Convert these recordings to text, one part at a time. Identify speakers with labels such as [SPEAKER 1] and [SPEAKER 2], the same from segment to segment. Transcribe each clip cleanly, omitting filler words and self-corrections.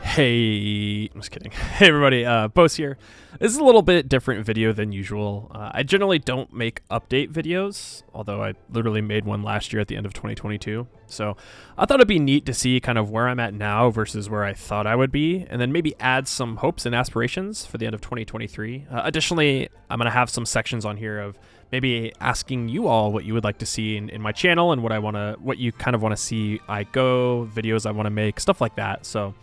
[SPEAKER 1] Hey, I'm just kidding. Hey everybody, Boast here. This is a little bit different video than usual. I generally don't make update videos, although I literally made one last year at the end of 2022. So I thought it'd be neat to see kind of where I'm at now versus where I thought I would be, and then maybe add some hopes and aspirations for the end of 2023. Additionally, I'm going to have some sections on here of maybe asking you all what you would like to see in my channel and what you kind of want to see I go, videos I want to make, stuff like that. So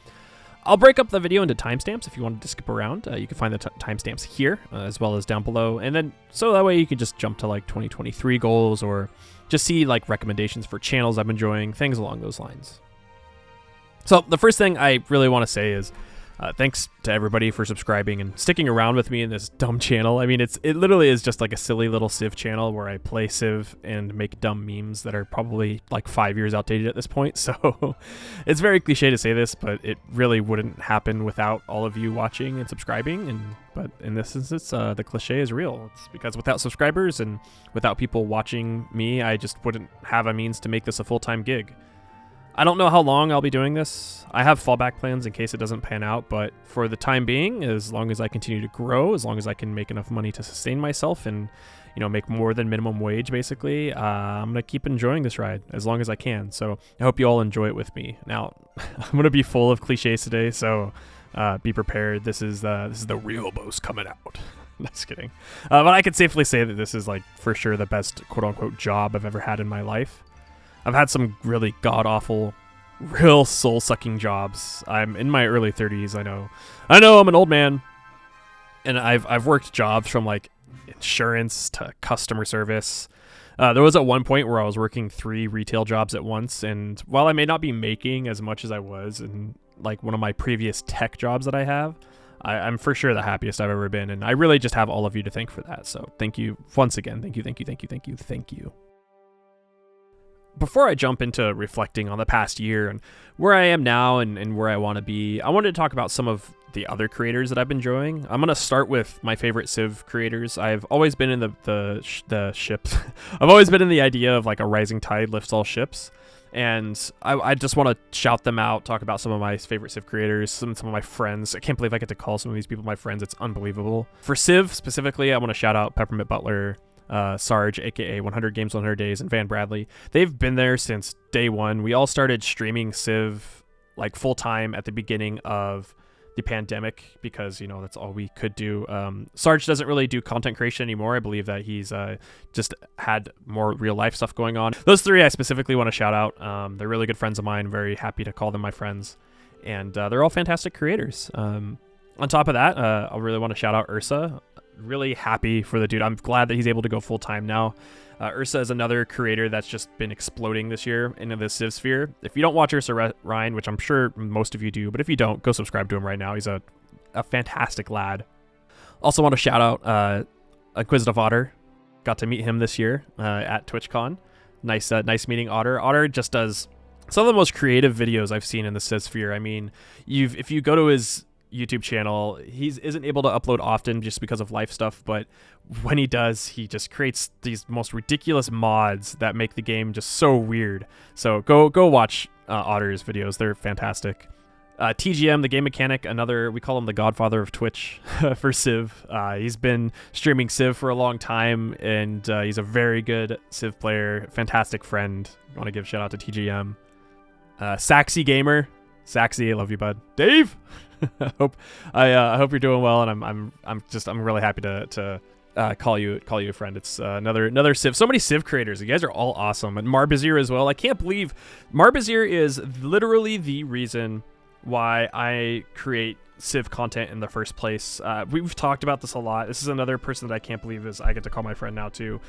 [SPEAKER 1] I'll break up the video into timestamps if you wanted to skip around. You can find the timestamps here as well as down below. And then so that way you can just jump to like 2023 goals or just see like recommendations for channels I'm enjoying, things along those lines. So the first thing I really want to say is thanks to everybody for subscribing and sticking around with me in this dumb channel. I mean, it literally is just like a silly little Civ channel where I play Civ and make dumb memes that are probably like 5 years outdated at this point. So it's very cliche to say this, but it really wouldn't happen without all of you watching and subscribing. But in this instance, the cliche is real. It's because without subscribers and without people watching me, I just wouldn't have a means to make this a full-time gig. I don't know how long I'll be doing this. I have fallback plans in case it doesn't pan out, but for the time being, as long as I continue to grow, as long as I can make enough money to sustain myself and, you know, make more than minimum wage, basically, I'm going to keep enjoying this ride as long as I can. So I hope you all enjoy it with me. Now, I'm going to be full of cliches today, so be prepared. This is the real boast coming out. Just kidding. But I can safely say that this is like for sure the best quote-unquote job I've ever had in my life. I've had some really god-awful, real soul-sucking jobs. I'm in my early 30s, I know I'm an old man. And I've worked jobs from like insurance to customer service. There was at one point where I was working 3 retail jobs at once, and while I may not be making as much as I was in like one of my previous tech jobs that I have, I'm for sure the happiest I've ever been, and I really just have all of you to thank for that. So thank you once again. Thank you. Before I jump into reflecting on the past year and where I am now and where I want to be, I wanted to talk about some of the other creators that I've been enjoying. I'm going to start with my favorite Civ creators. I've always been in the ships. I've always been in the idea of like a rising tide lifts all ships. And I just want to shout them out, talk about some of my favorite Civ creators, some of my friends. I can't believe I get to call some of these people my friends. It's unbelievable. For Civ specifically, I want to shout out Peppermint Butler, Sarge, aka 100 Games 100 Days, and Van Bradley. They've been there since day one. We all started streaming Civ like full time at the beginning of the pandemic because, you know, that's all we could do. Sarge doesn't really do content creation anymore. I believe that he's just had more real life stuff going on. Those 3 I specifically want to shout out. They're really good friends of mine. Very happy to call them my friends, and they're all fantastic creators. On top of that, I really want to shout out Ursa. Really happy for the dude. I'm glad that he's able to go full time now. Ursa is another creator that's just been exploding this year into the Civ sphere. If you don't watch Ursa Ryan, which I'm sure most of you do, but if you don't, go subscribe to him right now. He's a fantastic lad. Also want to shout out Inquisitive Otter. Got to meet him this year at TwitchCon. Nice meeting Otter. Otter just does some of the most creative videos I've seen in the Civ sphere. I mean, if you go to his YouTube channel, he isn't able to upload often just because of life stuff, but when he does, he just creates these most ridiculous mods that make the game just so weird. So go watch Otter's videos. They're fantastic. TGM, the game mechanic, we call him the godfather of Twitch for Civ. He's been streaming Civ for a long time, and he's a very good Civ player, fantastic friend. I want to give a shout out to TGM. Saxy Gamer. Saxy, I love you, bud. Dave! I hope you're doing well, and I'm really happy to call you a friend. It's another Civ. So many Civ creators. You guys are all awesome, and Marbazir as well. I can't believe Marbazir is literally the reason why I create Civ content in the first place. We've talked about this a lot. This is another person that I can't believe I get to call my friend now too.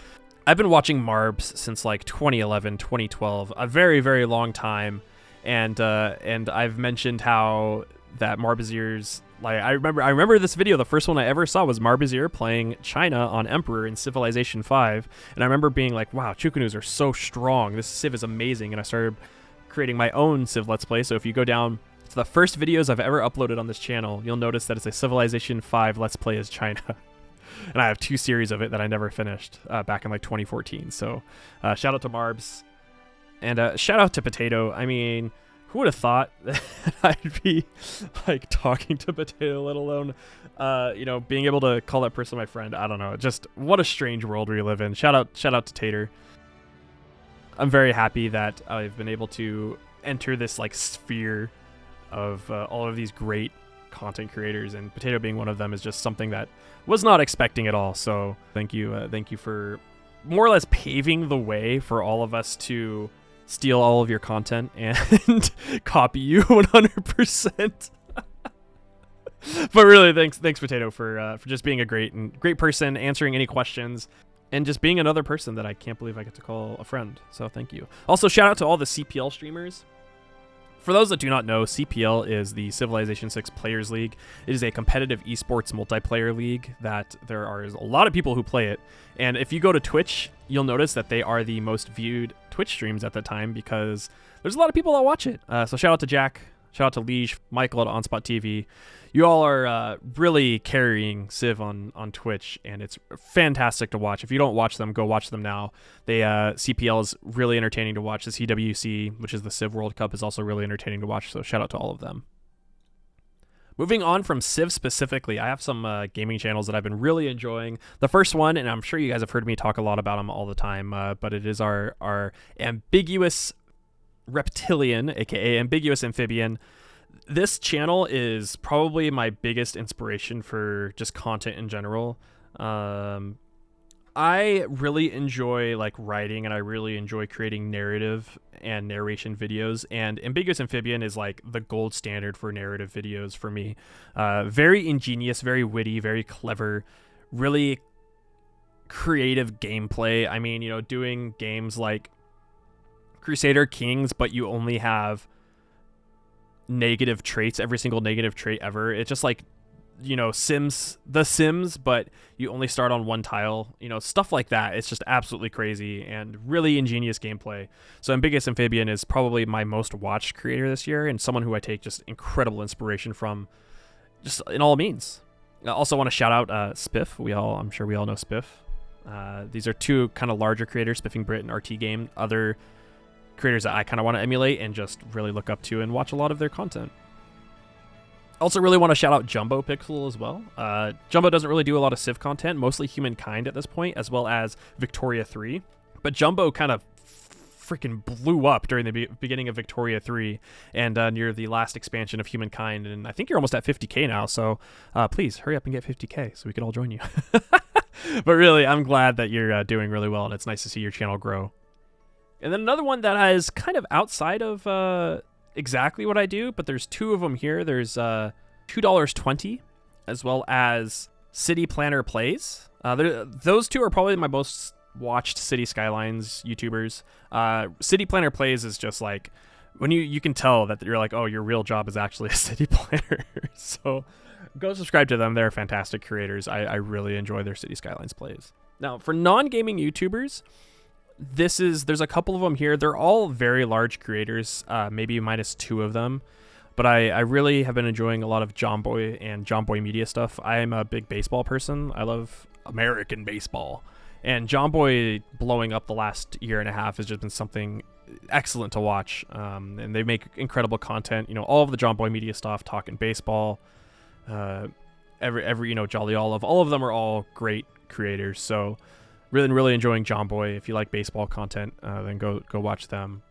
[SPEAKER 1] I've been watching Marbs since like 2011, 2012, a very, very long time, and I've mentioned how that Marbazir's, like, I remember this video. The first one I ever saw was Marbazir playing China on Emperor in Civilization 5, and I remember being like, wow, Chukanus are so strong. This Civ is amazing, and I started creating my own Civ Let's Play. So if you go down to the first videos I've ever uploaded on this channel, you'll notice that it's a Civilization 5 Let's Play as China. And I have 2 series of it that I never finished back in like 2014. So shout out to Marbs. And shout out to Potato. I mean, Who would have thought that I'd be like talking to Potato, let alone, being able to call that person my friend? I don't know. Just what a strange world we live in. Shout out to Tater. I'm very happy that I've been able to enter this like sphere of all of these great content creators, and Potato being one of them is just something that was not expecting at all. So thank you for more or less paving the way for all of us to steal all of your content and copy you 100%. But really, thanks Potato for just being a great person, answering any questions, and just being another person that I can't believe I get to call a friend. So thank you. Also, shout out to all the CPL streamers. For those that do not know, CPL is the Civilization 6 Players League. It is a competitive esports multiplayer league that there are a lot of people who play it. And if you go to Twitch, you'll notice that they are the most viewed Twitch streams at the time because there's a lot of people that watch it. So shout out to Jack, shout out to Liege, Michael at OnSpot TV. You all are really carrying Civ on Twitch, and it's fantastic to watch. If you don't watch them, go watch them now. CPL is really entertaining to watch. The CWC, which is the Civ World Cup, is also really entertaining to watch, so shout out to all of them. Moving on from Civ specifically, I have some gaming channels that I've been really enjoying. The first one, and I'm sure you guys have heard me talk a lot about them all the time, but it is our ambiguous reptilian, aka ambiguous amphibian. This channel is probably my biggest inspiration for just content in general. I really enjoy like writing, and I really enjoy creating narrative and narration videos, and Ambiguous Amphibian is like the gold standard for narrative videos for me. Very ingenious, very witty, very clever, really creative gameplay. I mean, doing games like Crusader Kings, but you only have negative traits, every single negative trait ever. It's just like, The Sims, but you only start on one tile, stuff like that. It's just absolutely crazy and really ingenious gameplay. So Ambiguous Amphibian is probably my most watched creator this year, and someone who I take just incredible inspiration from just in all means. I also want to shout out Spiff. I'm sure we all know Spiff. These are two kind of larger creators, Spiffing Brit and RT Game, other creators that I kind of want to emulate and just really look up to and watch a lot of their content. Also really want to shout out Jumbo Pixel as well. Jumbo doesn't really do a lot of Civ content, mostly Humankind at this point, as well as Victoria 3. But Jumbo kind of freaking blew up during the beginning of Victoria 3 and near the last expansion of Humankind. And I think you're almost at 50k now, so please hurry up and get 50k so we can all join you. But really, I'm glad that you're doing really well, and it's nice to see your channel grow. And then another one that is kind of outside of exactly what I do, but there's two of them here. There's $2.20 as well as City Planner Plays. Those two are probably my most watched City Skylines YouTubers. City Planner Plays is just like when you can tell that you're like, oh, your real job is actually a city planner. So go subscribe to them. They're fantastic creators. I really enjoy their City Skylines plays. Now, for non-gaming YouTubers, there's a couple of them here. They're all very large creators, maybe minus two of them. But I really have been enjoying a lot of John Boy and John Boy Media stuff. I'm a big baseball person. I love American baseball. And John Boy blowing up the last year and a half has just been something excellent to watch. And they make incredible content. All of the John Boy Media stuff, talking baseball, every Jolly Olive, all of them are all great creators. So really enjoying John Boy. If you like baseball content, then go watch them.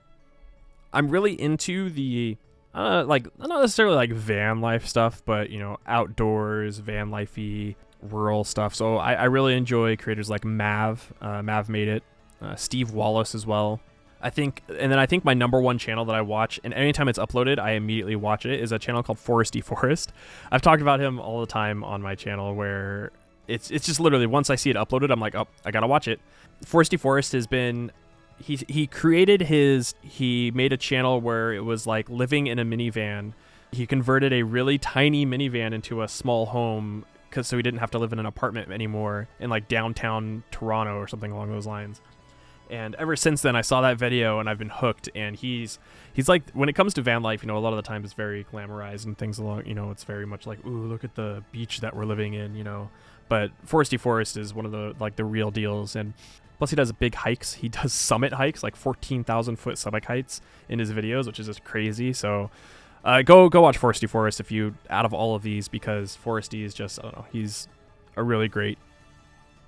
[SPEAKER 1] I'm really into the not necessarily like van life stuff, but outdoors, van lifey, rural stuff. So I really enjoy creators like Mav. Mav made it. Steve Wallace as well. I think my number one channel that I watch, and anytime it's uploaded, I immediately watch it, is a channel called Foresty Forest. I've talked about him all the time on my channel, where it's just literally once I see it uploaded, I'm like, oh, I gotta watch it. Foresty Forest has been, he made a channel where it was like living in a minivan. He converted a really tiny minivan into a small home so he didn't have to live in an apartment anymore in like downtown Toronto or something along those lines. And ever since then, I saw that video and I've been hooked. And he's like, when it comes to van life, a lot of the time it's very glamorized and things along, it's very much like, ooh, look at the beach that we're living in, But Foresty Forest is one of the real deals, and plus he does big hikes. He does summit hikes, like 14,000 foot summit heights in his videos, which is just crazy. So go watch Foresty Forest if you, out of all of these, because Foresty is just, I don't know, he's a really great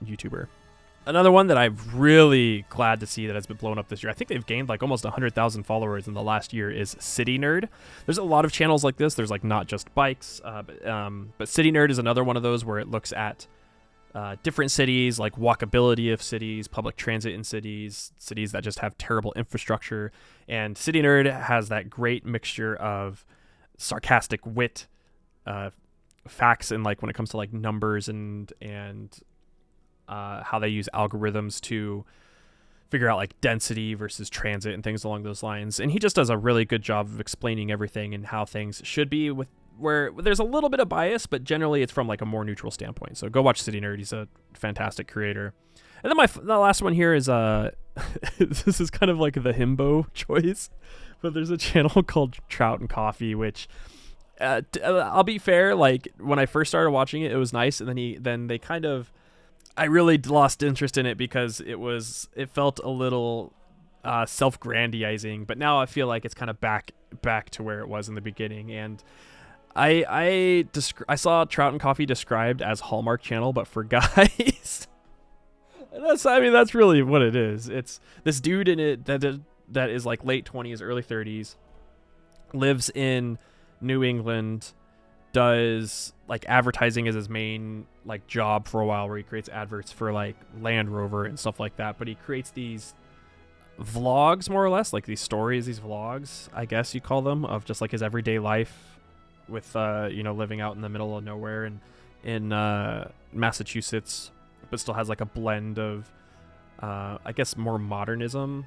[SPEAKER 1] YouTuber. Another one that I'm really glad to see that has been blown up this year, I think they've gained like almost 100,000 followers in the last year, is City Nerd. There's a lot of channels like this. There's like not just bikes, but City Nerd is another one of those where it looks at different cities, like walkability of cities, public transit in cities, cities that just have terrible infrastructure. And City Nerd has that great mixture of sarcastic wit, facts, and like when it comes to like numbers and how they use algorithms to figure out like density versus transit and things along those lines. And he just does a really good job of explaining everything and how things should be, with where there's a little bit of bias, but generally it's from like a more neutral standpoint. So go watch City Nerd. He's a fantastic creator. And then the last one here is this is kind of like the himbo choice, but there's a channel called Trout and Coffee, which I'll be fair, like when I first started watching it, it was nice, and then they kind of, I really lost interest in it because it felt a little self-grandizing, but now I feel like it's kind of back to where it was in the beginning. And I saw Trout and Coffee described as Hallmark Channel, but for guys. And that's really what it is. It's this dude in it that is like late 20s, early 30s, lives in New England, does like advertising as his main like job for a while, where he creates adverts for like Land Rover and stuff like that. But he creates these vlogs, more or less, like these stories, these vlogs, I guess you call them, of just like his everyday life with living out in the middle of nowhere and in Massachusetts, but still has like a blend of I guess more modernism.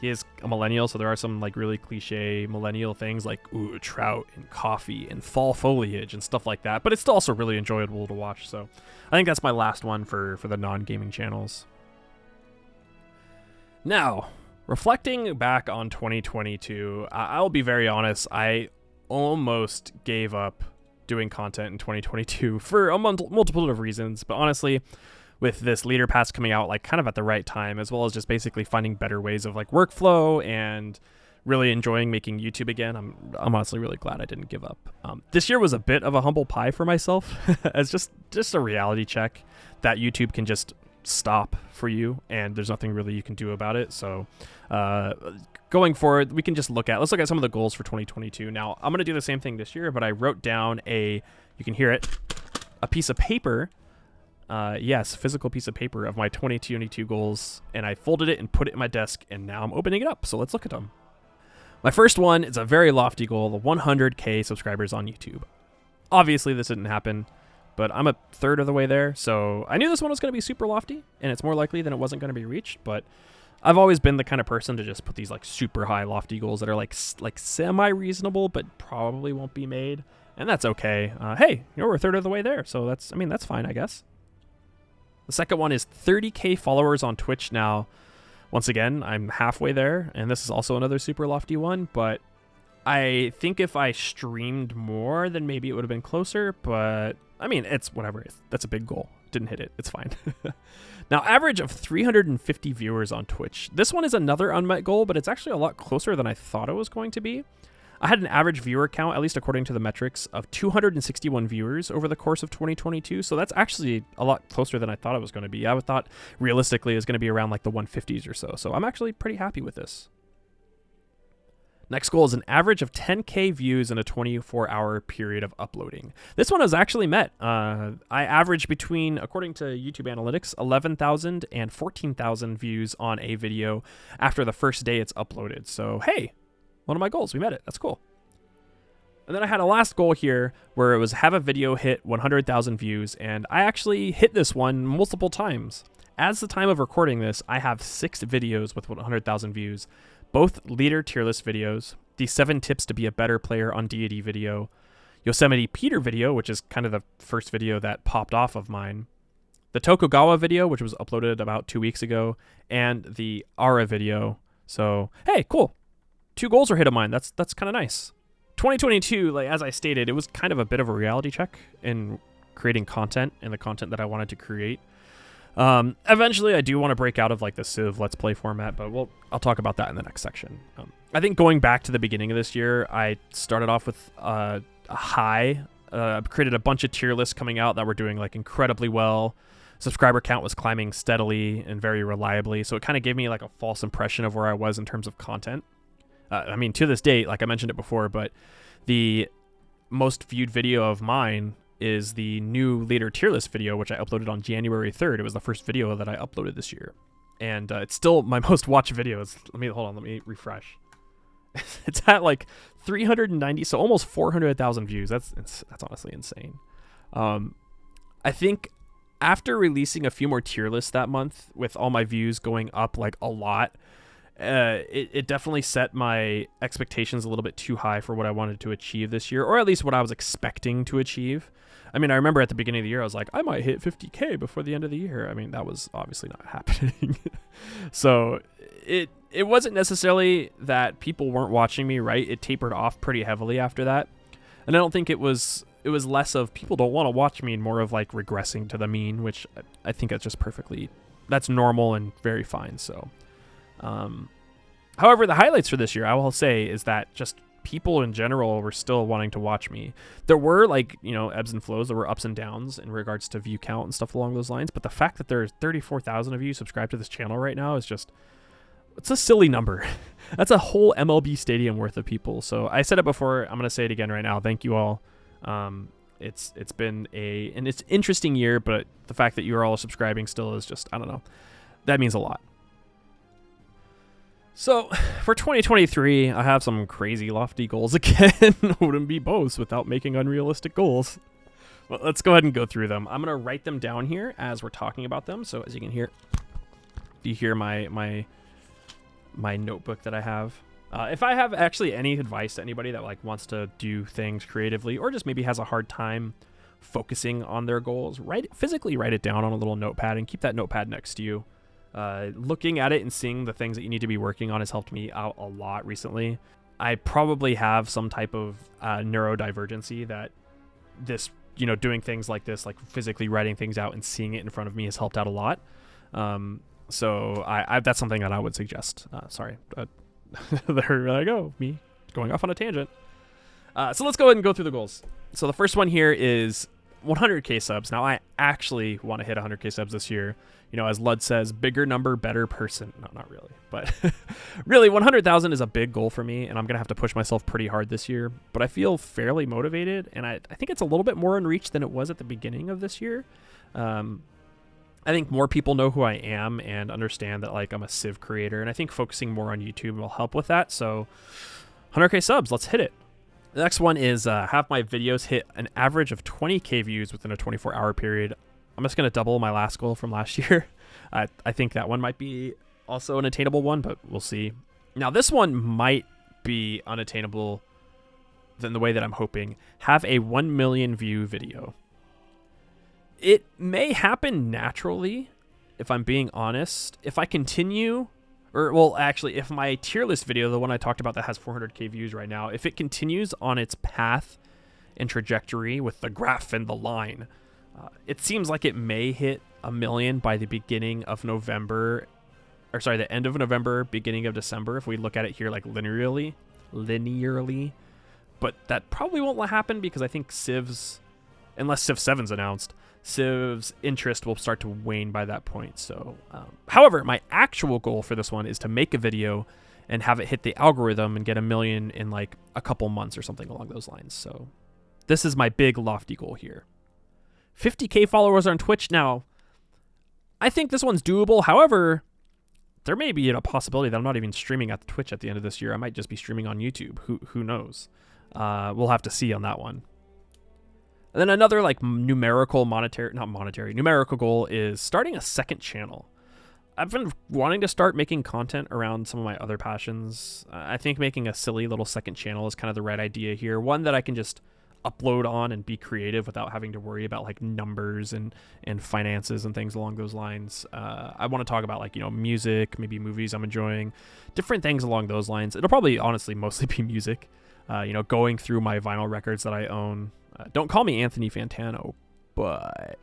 [SPEAKER 1] He is a millennial, so there are some like really cliche millennial things like trout and coffee and fall foliage and stuff like that, but it's still also really enjoyable to watch. So I think that's my last one for the non-gaming channels. Now, reflecting back on 2022, I'll be very honest, I almost gave up doing content in 2022 for a multiple of reasons, but honestly, with this leader pass coming out like kind of at the right time, as well as just basically finding better ways of like workflow and really enjoying making YouTube again, I'm honestly really glad I didn't give up. This year was a bit of a humble pie for myself as just a reality check that YouTube can just stop for you and there's nothing really you can do about it. So going forward, let's look at some of the goals for 2022. Now I'm going to do the same thing this year, but I wrote down you can hear it, a piece of paper. Yes, physical piece of paper of my 2022 goals, and I folded it and put it in my desk, and now I'm opening it up, so let's look at them. My first one is a very lofty goal, the 100K subscribers on YouTube. Obviously, this didn't happen, but I'm a third of the way there, so I knew this one was going to be super lofty, and it's more likely than it wasn't going to be reached, but I've always been the kind of person to just put these like super high lofty goals that are like semi-reasonable, but probably won't be made, and that's okay. Hey, we're a third of the way there, so that's fine, I guess. The second one is 30K followers on Twitch now. Once again, I'm halfway there, and this is also another super lofty one, but I think if I streamed more, then maybe it would have been closer, but I mean, it's whatever. That's a big goal. Didn't hit it. It's fine. Now, average of 350 viewers on Twitch. This one is another unmet goal, but it's actually a lot closer than I thought it was going to be. I had an average viewer count, at least according to the metrics, of 261 viewers over the course of 2022. So that's actually a lot closer than I thought it was going to be. I thought realistically it was going to be around like the 150s or so. So I'm actually pretty happy with this. Next goal is an average of 10K views in a 24-hour period of uploading. This one was actually met. I averaged between, according to YouTube Analytics, 11,000 and 14,000 views on a video after the first day it's uploaded. So, hey, one of my goals, we met it. That's cool. And then I had a last goal here where it was have a video hit 100,000 views, and I actually hit this one multiple times. As the time of recording this, I have 6 videos with 100,000 views, both leader tier list videos, the 7 tips to be a better player on deity video, Yosemite Peter video, which is kind of the first video that popped off of mine, the Tokugawa video, which was uploaded about 2 weeks ago, and the Ara video. So, hey, cool. 2 goals are hit of mine. That's kind of nice. 2022, like as I stated, it was kind of a bit of a reality check in creating content and the content that I wanted to create. Eventually, I do want to break out of like the Civ Let's Play format, but I'll talk about that in the next section. I think going back to the beginning of this year, I started off with a high. Created a bunch of tier lists coming out that were doing like incredibly well. Subscriber count was climbing steadily and very reliably, so it kind of gave me like a false impression of where I was in terms of content. I mean, to this date, like I mentioned it before, but the most viewed video of mine is the new leader tier list video, which I uploaded on January 3rd. It was the first video that I uploaded this year. And it's still my most watched video. Let me refresh. It's at like 390, so almost 400,000 views. That's honestly insane. I think after releasing a few more tier lists that month, with all my views going up like a lot, it definitely set my expectations a little bit too high for what I wanted to achieve this year, or at least what I was expecting to achieve. I mean, I remember at the beginning of the year, I was like, I might hit 50K before the end of the year. I mean, that was obviously not happening. So it wasn't necessarily that people weren't watching me, right? It tapered off pretty heavily after that. And I don't think it was less of people don't want to watch me and more of like regressing to the mean, which I think that's normal and very fine. So, however, the highlights for this year, I will say, is that just people in general were still wanting to watch me. There were like, ebbs and flows. There were ups and downs in regards to view count and stuff along those lines. But the fact that there's 34,000 of you subscribed to this channel right now is just, it's a silly number. That's a whole MLB stadium worth of people. So I said it before. I'm going to say it again right now. Thank you all. It's been an interesting year, but the fact that you are all subscribing still is just, I don't know. That means a lot. So for 2023, I have some crazy lofty goals again. Wouldn't be boast without making unrealistic goals. Well, let's go ahead and go through them. I'm going to write them down here as we're talking about them. So as you can hear, do you hear my notebook that I have? If I have actually any advice to anybody that like wants to do things creatively or just maybe has a hard time focusing on their goals, physically write it down on a little notepad and keep that notepad next to you. Looking at it and seeing the things that you need to be working on has helped me out a lot recently. I probably have some type of neurodivergency that this, doing things like this, like physically writing things out and seeing it in front of me has helped out a lot. So I that's something that I would suggest. Sorry. There I go. Me going off on a tangent. So let's go ahead and go through the goals. So the first one here is 100K subs. Now I actually want to hit 100K subs this year. As Lud says, bigger number, better person. No, not really. But really, 100,000 is a big goal for me, and I'm going to have to push myself pretty hard this year. But I feel fairly motivated, and I think it's a little bit more in reach than it was at the beginning of this year. I think more people know who I am and understand that like I'm a Civ creator, and I think focusing more on YouTube will help with that. So 100K subs, let's hit it. The next one is have my videos hit an average of 20K views within a 24-hour period. I'm just going to double my last goal from last year. I think that one might be also an attainable one, but we'll see. Now, this one might be unattainable than the way that I'm hoping. Have a 1 million view video. It may happen naturally, if I'm being honest. If I continue, if my tier list video, the one I talked about that has 400K views right now, if it continues on its path and trajectory with the graph and the line, it seems like it may hit 1 million by the beginning of November, the end of November, beginning of December, if we look at it here like linearly. But that probably won't happen because I think unless Civ 7's announced, Civ's interest will start to wane by that point. So, however, my actual goal for this one is to make a video and have it hit the algorithm and get 1 million in like a couple months or something along those lines. So this is my big lofty goal here. 50K followers on Twitch. Now, I think this one's doable. However, there may be a possibility that I'm not even streaming at the Twitch at the end of this year. I might just be streaming on YouTube. Who knows? We'll have to see on that one. And then another like numerical goal is starting a second channel. I've been wanting to start making content around some of my other passions. I think making a silly little second channel is kind of the right idea here. One that I can just upload on and be creative without having to worry about like numbers and finances and things along those lines. I want to talk about like, music, maybe movies I'm enjoying, different things along those lines. It'll probably honestly mostly be music, going through my vinyl records that I own. Don't call me Anthony Fantano, but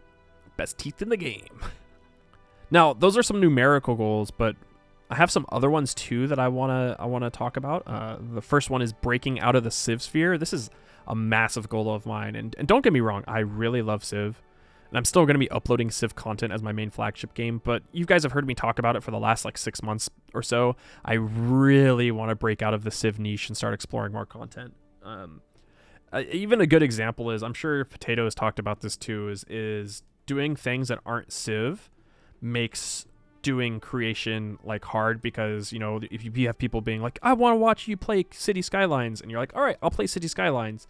[SPEAKER 1] best teeth in the game. Now, those are some numerical goals, but I have some other ones too that I wanna talk about. The first one is breaking out of the Civ sphere. This is a massive goal of mine, and don't get me wrong, I really love Civ, and I'm still going to be uploading Civ content as my main flagship game, but you guys have heard me talk about it for the last like 6 months or so. I really want to break out of the Civ niche and start exploring more content. Even a good example is, I'm sure Potato has talked about this too, is doing things that aren't Civ makes doing creation like hard, because, you know, if you have people being like, I want to watch you play City Skylines, and you're like, all right, I'll play City Skylines,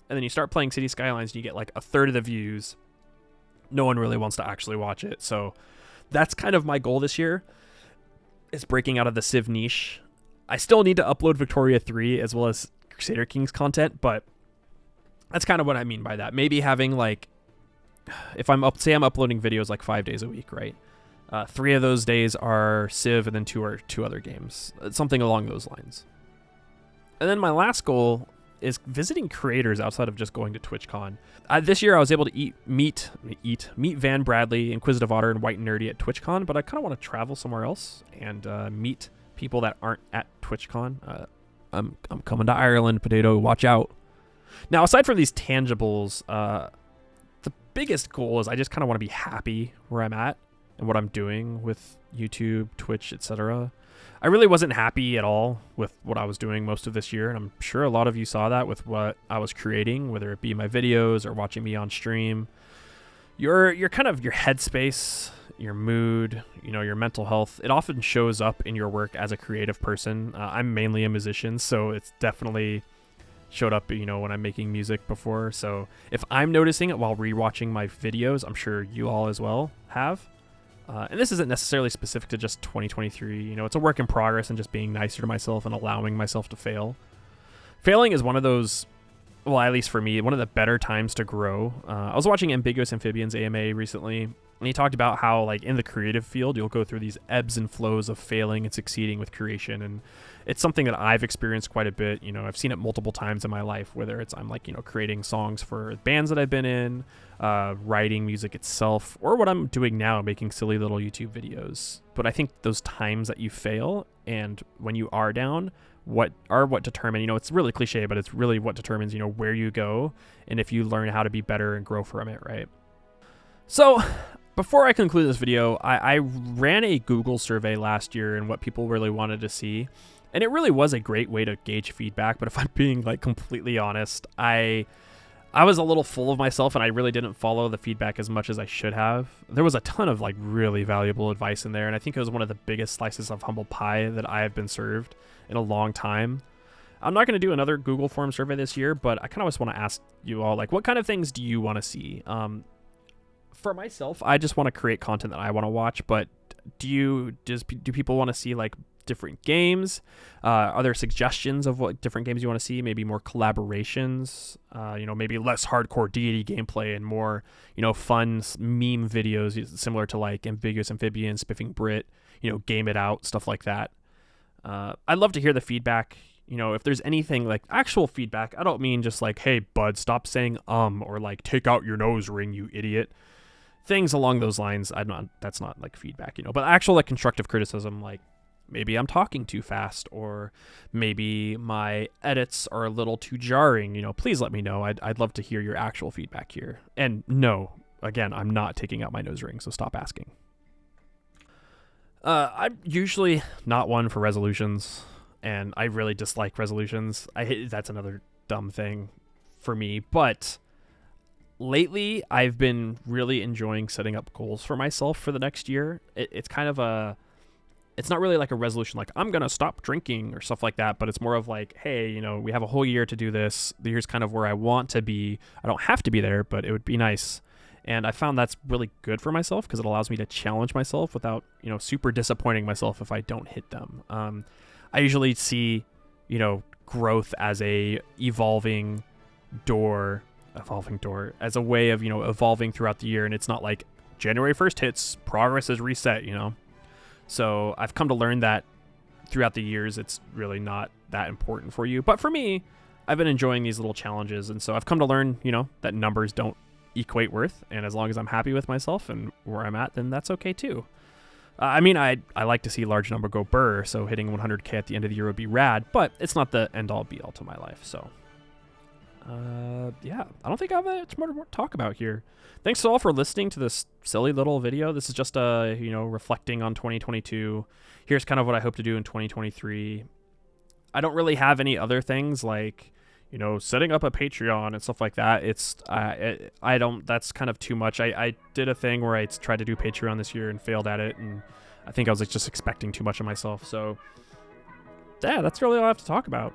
[SPEAKER 1] and then you start playing City Skylines and you get like a third of the views. No one really wants to actually watch it. So that's kind of my goal this year, is breaking out of the Civ niche. I still need to upload Victoria 3 as well as Crusader Kings content, but that's kind of what I mean by that. Maybe having like, if I'm uploading videos like 5 days a week, right? 3 of those days are Civ, and then 2 are 2 other games. Something along those lines. And then my last goal is visiting creators outside of just going to TwitchCon. This year I was able to meet Van Bradley, Inquisitive Otter, and White and Nerdy at TwitchCon, but I kind of want to travel somewhere else and meet people that aren't at TwitchCon. I'm coming to Ireland, Potato, watch out. Now, aside from these tangibles, the biggest goal is I just kind of want to be happy where I'm at and what I'm doing with YouTube, Twitch, etc. I really wasn't happy at all with what I was doing most of this year, and I'm sure a lot of you saw that with what I was creating, whether it be my videos or watching me on stream. Your kind of your headspace, your mood, you know, your mental health, it often shows up in your work as a creative person. I'm mainly a musician, so it's definitely showed up, you know, when I'm making music before. So if I'm noticing it while rewatching my videos, I'm sure you all as well have. And this isn't necessarily specific to just 2023. You know, it's a work in progress, and just being nicer to myself and allowing myself to fail. Failing is one of those, well, at least for me, one of the better times to grow. I was watching Ambiguous Amphibians AMA recently, and he talked about how, like, in the creative field, you'll go through these ebbs and flows of failing and succeeding with creation. And it's something that I've experienced quite a bit. You know, I've seen it multiple times in my life, whether it's I'm like, you know, creating songs for bands that I've been in, writing music itself, or what I'm doing now, making silly little YouTube videos. But I think those times that you fail and when you are down, what determine, you know, it's really cliche, but it's really what determines, you know, where you go and if you learn how to be better and grow from it, right? So before I conclude this video, I ran a Google survey last year and what people really wanted to see. And it really was a great way to gauge feedback. But if I'm being like completely honest, I was a little full of myself, and I really didn't follow the feedback as much as I should have. There was a ton of like really valuable advice in there, and I think it was one of the biggest slices of humble pie that I have been served in a long time. I'm not going to do another Google form survey this year, but I kind of just want to ask you all, like, what kind of things do you want to see? For myself, I just want to create content that I want to watch, but do people want to see like different games? Are there suggestions of what different games you want to see? Maybe more collaborations, you know, maybe less hardcore deity gameplay and more, you know, fun meme videos similar to like Ambiguous Amphibians, Spiffing Brit, you know, Game It Out, stuff like that. I'd love to hear the feedback. You know, if there's anything like actual feedback, I don't mean just like, hey, bud, stop saying or like, take out your nose ring, you idiot. Things along those lines. That's not like feedback, you know, but actual like constructive criticism, like maybe I'm talking too fast, or maybe my edits are a little too jarring, you know, please let me know. I'd love to hear your actual feedback here. And no, again, I'm not taking out my nose ring, so stop asking. I'm usually not one for resolutions, and I really dislike resolutions. That's another dumb thing for me, but lately I've been really enjoying setting up goals for myself for the next year. It's kind of it's not really like a resolution like I'm gonna stop drinking or stuff like that, but it's more of like, hey, you know, we have a whole year to do this. Here's kind of where I want to be. I don't have to be there, but it would be nice. And I found that's really good for myself because it allows me to challenge myself without, you know, super disappointing myself if I don't hit them. I usually see, you know, growth as a evolving door as a way of, you know, evolving throughout the year. And it's not like January 1st hits, progress is reset, you know? So I've come to learn that throughout the years, it's really not that important for you. But for me, I've been enjoying these little challenges. And so I've come to learn, you know, that numbers don't equate worth, and as long as I'm happy with myself and where I'm at, then that's okay too. I mean, I like to see large number go burr, so hitting 100k at the end of the year would be rad, but it's not the end-all be-all to my life, so... yeah, I don't think I have much more to talk about here. Thanks all for listening to this silly little video. This is just reflecting on 2022. Here's kind of what I hope to do in 2023. I don't really have any other things like, setting up a Patreon and stuff like that. I don't, that's kind of too much. I did a thing where I tried to do Patreon this year and failed at it, and I think I was just expecting too much of myself. So yeah, that's really all I have to talk about.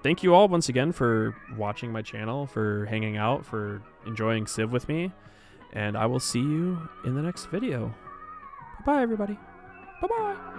[SPEAKER 1] Thank you all once again for watching my channel, for hanging out, for enjoying Civ with me, and I will see you in the next video. Bye-bye, everybody. Bye-bye.